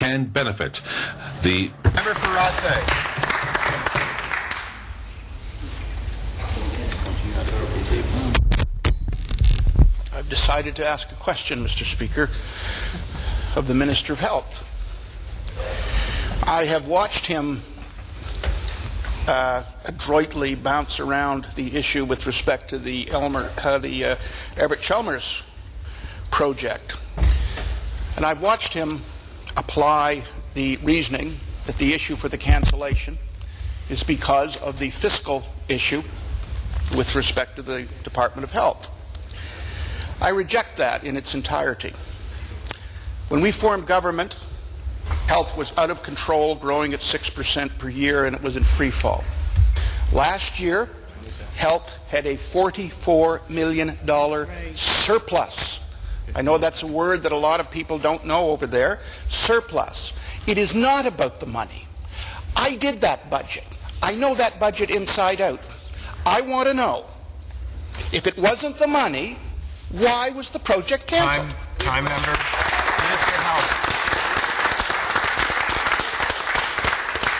and benefit. The member for Rothesay. I've decided to ask a question, Mr. Speaker, of the Minister of Health. I have watched him adroitly bounce around the issue with respect to the Everett Chalmers project. And I've watched him apply the reasoning that the issue for the cancellation is because of the fiscal issue with respect to the Department of Health. I reject that in its entirety. When we formed government, health was out of control, growing at 6% per year, and it was in free fall. Last year, health had a $44 million surplus. I know that's a word that a lot of people don't know over there. Surplus. It is not about the money. I did that budget. I know that budget inside out. I want to know, if it wasn't the money, why was the project canceled? Time, member. Minister of Health.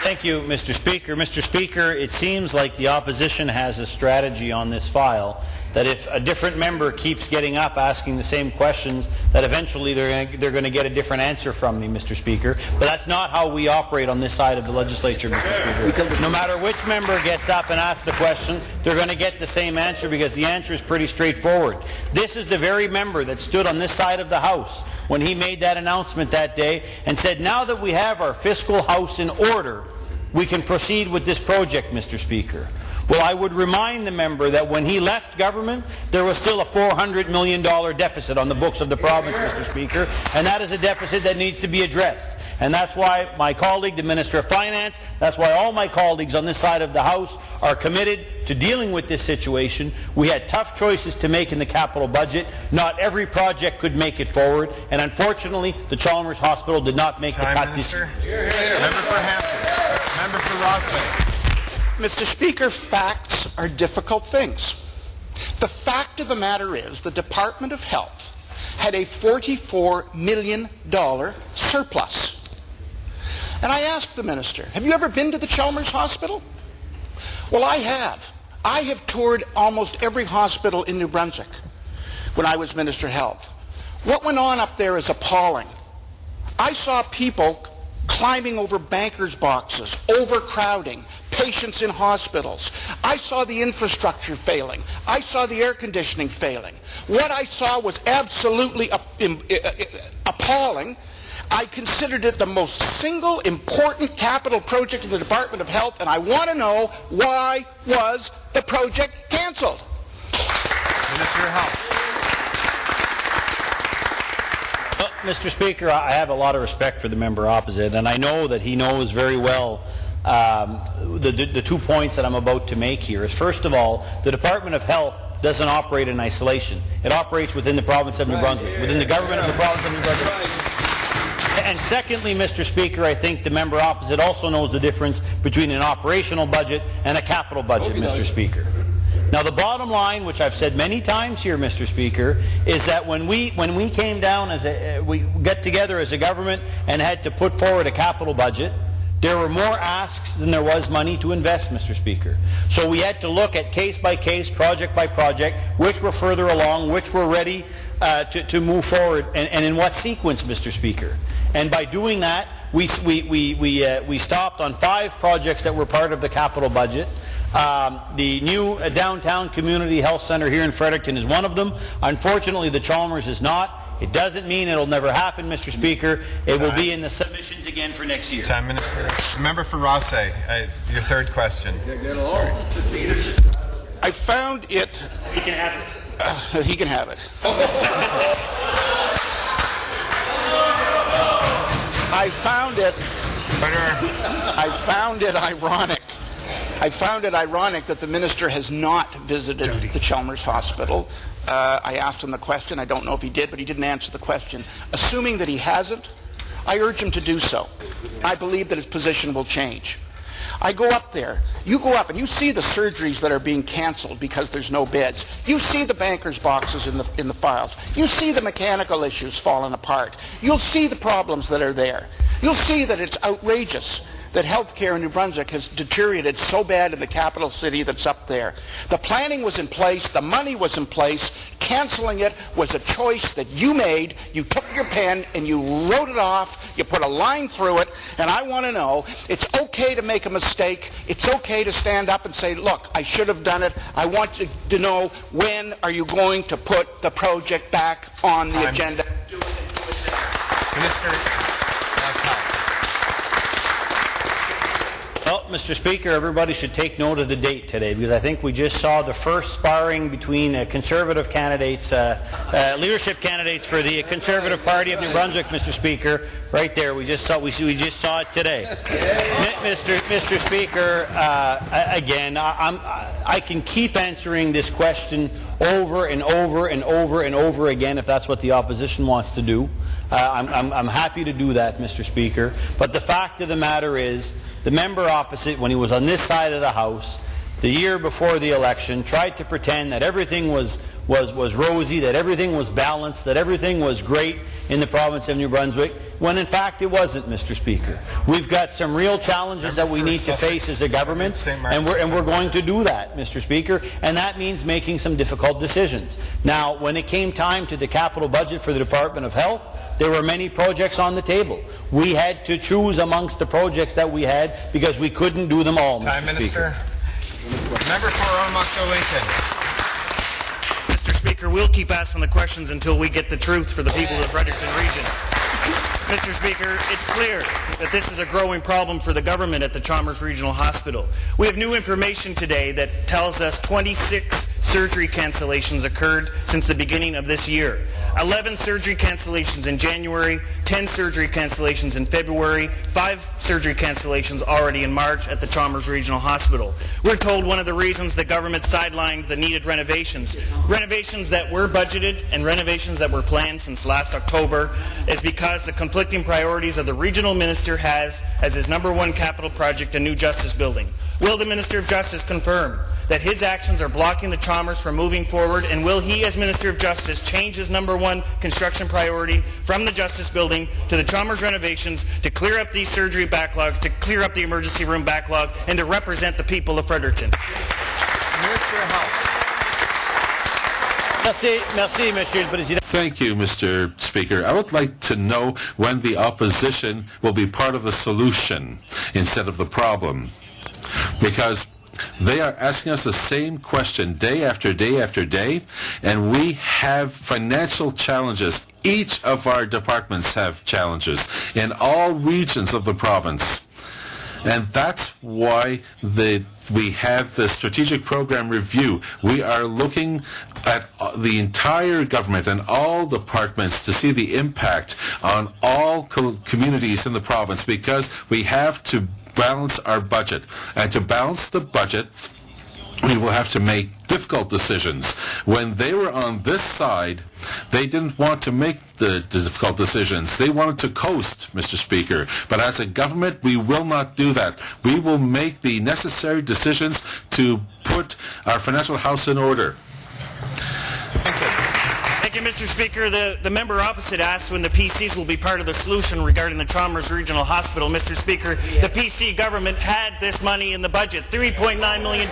Thank you, Mr. Speaker. Mr. Speaker, it seems like the opposition has a strategy on this file that if a different member keeps getting up asking the same questions, that eventually they're going to get a different answer from me, Mr. Speaker. But that's not how we operate on this side of the legislature, Mr. Speaker. No matter which member gets up and asks the question, they're going to get the same answer because the answer is pretty straightforward. This is the very member that stood on this side of the House when he made that announcement that day and said, now that we have our fiscal house in order, we can proceed with this project, Mr. Speaker. Well, I would remind the member that when he left government, there was still a $400 million deficit on the books of the province, Mr. Speaker, and that is a deficit that needs to be addressed. And that's why my colleague, the Minister of Finance, that's why all my colleagues on this side of the House are committed to dealing with this situation. We had tough choices to make in the capital budget. Not every project could make it forward, and unfortunately, the Chalmers Hospital did not make the cut this year. Member for Hampton. Member for Rothesay. Mr. Speaker, facts are difficult things. The fact of the matter is the Department of Health had a $44 million surplus. And I asked the minister, have you ever been to the Chalmers Hospital? Well, I have. I have toured almost every hospital in New Brunswick when I was Minister of Health. What went on up there is appalling. I saw people climbing over bankers' boxes, overcrowding, patients in hospitals. I saw the infrastructure failing. I saw the air conditioning failing. What I saw was absolutely appalling. I considered it the most single important capital project in the Department of Health, and I want to know, why was the project canceled? Minister of Health. Well, Mr. Speaker, I have a lot of respect for the member opposite, and I know that he knows very well the 2 points that I'm about to make here is, first of all, the Department of Health doesn't operate in isolation. It operates within the province of New Brunswick, within the government of the province of New Brunswick. And secondly, Mr. Speaker, I think the member opposite also knows the difference between an operational budget and a capital budget, Mr. Speaker. Now, the bottom line, which I've said many times here, Mr. Speaker, is that when we came down we got together as a government and had to put forward a capital budget, there were more asks than there was money to invest, Mr. Speaker. So we had to look at case by case, project by project, which were further along, which were ready to move forward, and in what sequence, Mr. Speaker. And by doing that, we stopped on 5 projects that were part of the capital budget. The new downtown community health centre here in Fredericton is one of them. Unfortunately, the Chalmers is not. It doesn't mean it'll never happen, Mr. Speaker. It will be in the submissions again for next year. Time, Minister. Member for Rothesay, your third question. Sorry. I found it. He can have it. He can have it. I found it ironic. I found it ironic that the minister has not visited the Chalmers Hospital. I asked him the question. I don't know if he did, but he didn't answer the question. Assuming that he hasn't, I urge him to do so. I believe that his position will change. I go up there. You go up and you see the surgeries that are being canceled because there's no beds. You see the bankers' boxes in the files. You see the mechanical issues falling apart. You'll see the problems that are there. you'll see that it's outrageous that healthcare in New Brunswick has deteriorated so bad in the capital city that's up there. The planning was in place, the money was in place, canceling it was a choice that you made. You took your pen and you wrote it off, you put a line through it, and I want to know, it's okay to make a mistake, it's okay to stand up and say, look, I should have done it, I want you to know, when are you going to put the project back on the agenda? Do it and do it now. Minister of Health. Well, Mr. Speaker, everybody should take note of the date today, because I think we just saw the first sparring between Conservative candidates, leadership candidates for the Conservative Party of New Brunswick, Mr. Speaker, right there. We just saw it today. Mr. Speaker, again, I can keep answering this question over and over and over and over again if that's what the opposition wants to do. I'm happy to do that, Mr. Speaker. But the fact of the matter is, the member opposite, when he was on this side of the House, the year before the election, tried to pretend that everything was rosy, that everything was balanced, that everything was great in the province of New Brunswick, when in fact it wasn't, Mr. Speaker. We've got some real challenges that we need to face as a government, and we're going to do that, Mr. Speaker, and that means making some difficult decisions. Now, when it came time to the capital budget for the Department of Health, there were many projects on the table. We had to choose amongst the projects that we had because we couldn't do them all, Time, Mr. Speaker. Minister. Member for Oromocto-Lincoln. Mr. Speaker, we'll keep asking the questions until we get the truth for the people of the Fredericton region. Mr. Speaker, it's clear that this is a growing problem for the government at the Chalmers Regional Hospital. We have new information today that tells us 26 surgery cancellations occurred since the beginning of this year. 11 surgery cancellations in January, 10 surgery cancellations in February, 5 surgery cancellations already in March at the Chalmers Regional Hospital. We're told one of the reasons the government sidelined the needed renovations that were budgeted and renovations that were planned since last October, is because the conflicting priorities of the regional minister has as his #1 capital project a new justice building. Will the Minister of Justice confirm that his actions are blocking the Chalmers from moving forward, and will he, as Minister of Justice, change his #1 construction priority from the Justice Building to the Chalmers renovations to clear up these surgery backlogs, to clear up the emergency room backlog, and to represent the people of Fredericton? Minister of Health. Merci, Monsieur le Président. Thank you, Mr. Speaker. I would like to know when the opposition will be part of the solution instead of the problem, because they are asking us the same question day after day after day, and we have financial challenges. Each of our departments have challenges in all regions of the province. And that's why we have the strategic program review. We are looking at the entire government and all departments to see the impact on all communities in the province, because we have to balance our budget. And to balance the budget, we will have to make difficult decisions. When they were on this side, they didn't want to make the difficult decisions. They wanted to coast, Mr. Speaker. But as a government, we will not do that. We will make the necessary decisions to put our financial house in order. Thank you, Mr. Speaker. The member opposite asks when the PCs will be part of the solution regarding the Chalmers Regional Hospital. Mr. Speaker, the PC government had this money in the budget, $3.9 million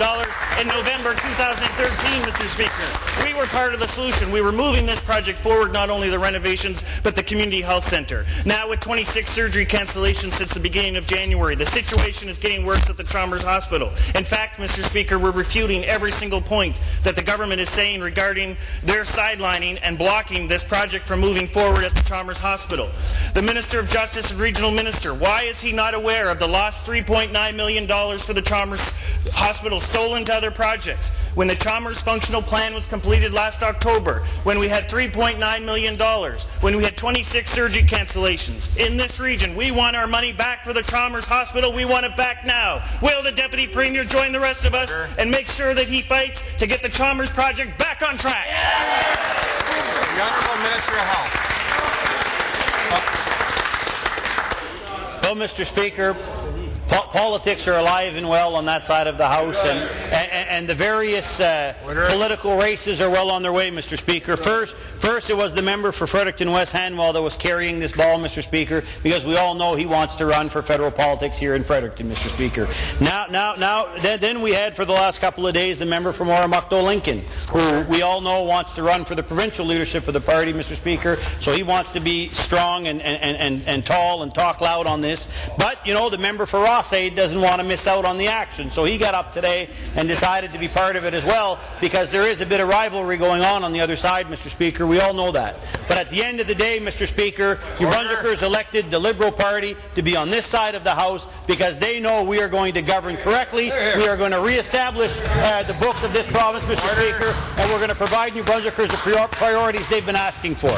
in November 2013, Mr. Speaker. We were part of the solution. We were moving this project forward, not only the renovations, but the community health center. Now with 26 surgery cancellations since the beginning of January, the situation is getting worse at the Chalmers Hospital. In fact, Mr. Speaker, we're refuting every single point that the government is saying regarding their sidelining and blocking this project from moving forward at the Chalmers Hospital. The Minister of Justice and Regional Minister, why is he not aware of the lost $3.9 million for the Chalmers Hospital stolen to other projects? When the Chalmers functional plan was completed last October, when we had $3.9 million, when we had 26 surgery cancellations. In this region, we want our money back for the Chalmers Hospital. We want it back now. Will the Deputy Premier join the rest of us and make sure that he fights to get the Chalmers project back on track? The Honourable Minister of Health. Well, Mr. Speaker, politics are alive and well on that side of the House, and the various political races are well on their way, Mr. Speaker. First it was the member for Fredericton West Hanwell that was carrying this ball, Mr. Speaker, because we all know he wants to run for federal politics here in Fredericton, Mr. Speaker. Then we had for the last couple of days the member from Oromocto Lincoln, who we all know wants to run for the provincial leadership of the party, Mr. Speaker. So he wants to be strong and tall and talk loud on this. But, you know, the member for Rothsay doesn't want to miss out on the action. So he got up today and decided to be part of it as well, because there is a bit of rivalry going on the other side, Mr. Speaker. We all know that. But at the end of the day, Mr. Speaker, New Brunswickers elected the Liberal Party to be on this side of the House because they know we are going to govern correctly. We are going to reestablish the books of this province, Mr. Speaker, and we're going to provide New Brunswickers the priorities they've been asking for.